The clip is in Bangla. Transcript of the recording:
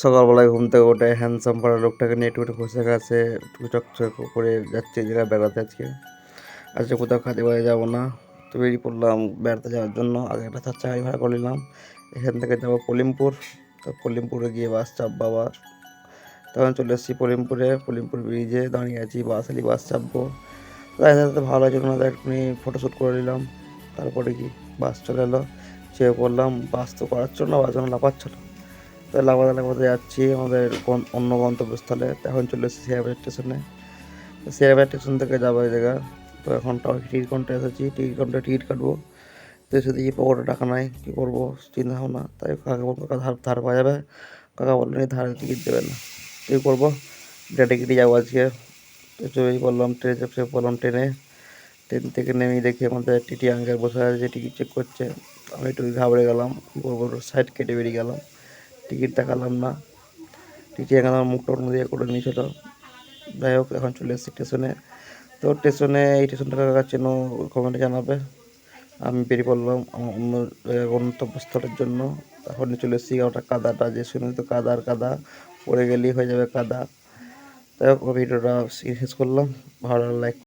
সকালবেলায় ঘুম থেকে উঠে হ্যান্ডসাম পাড়া লোকটাকে নিয়ে একটু ঘষে ঘাসে একটু চকচক করে যাচ্ছি এই জায়গায় বেড়াতে। আজকে কোথাও কাজে বাজে যাবো না, তো বেরিয়ে পড়লাম বেড়াতে যাওয়ার জন্য। আগে একটা 4 চাকা গাড়ি ভাড়া করে নিলাম, এখান থেকে যাবো কলিমপুর। তো কলিমপুরে গিয়ে বাস চাপবো আবার। তখন চলে এসেছি কলিমপুর ব্রিজে দাঁড়িয়ে আছি, বাস চাপবো। রাস্তাতে ভালো লাগছিল না, তাই একটুখানি ফটোশ্যুট করে নিলাম। তারপরে কি বাস চলে এলো, চেয়ে পড়লাম। বাস তো করাচ্ছিল না, বাস যেন লাফাচ্ছিল। তাই লাফাতে লাফাতে যাচ্ছি আমাদের অন্য গন্তব্যস্থলে। এখন চলে এসেছি শেয়ারবাজার স্টেশনে। তো শেয়ারবাজার স্টেশন থেকে যাবো এই জায়গা। তো এখন টিকিট কাউন্টারে এসেছি, টিকিট কাউন্টারে টিকিট কাটবো। তো এসে দেখি পকেটে টাকা নাই, কী করবো চিন্তা ভাবনা। তাই কাকা বলবো, কাকা ধার পাওয়া যাবে? কাকা বললেন ধারে টিকিট দেবে না। কী করবো, টিকিটই যাবো আজকে। তো চলেই পড়লাম ট্রেনে, চেপে পড়লাম ট্রেনে। ট্রেন থেকে নেমেই দেখি আমাদের টিটি আঙ্কেল বসে আছে, টিকিট চেক করছে। আমি একটু ঘাবড়ে গেলাম, কী করবো, সাইড কেটে বেরিয়ে গেলাম। টিকিট দেখালাম না, টিটি আঙ্কেল আমার মুখটা অন্য দিকে করে নিয়েছিল। যাই হোক, এখন চলে এসেছি স্টেশনে। তো স্টেশনে এই স্টেশনটা কাকা চেনো, কমেন্টে জানাবে। আমি বেরিয়ে পড়লাম আমার অন্য গন্তব্যস্থলের জন্য। এখন চলে এসেছি ওটা কাদাটা, যে শুনে তো কাদা আর কাদা, পড়ে গেলেই হয়ে যাবে কাদা। যাই হোক, ভিডিওটা শেষ করলাম। ভালো লাইক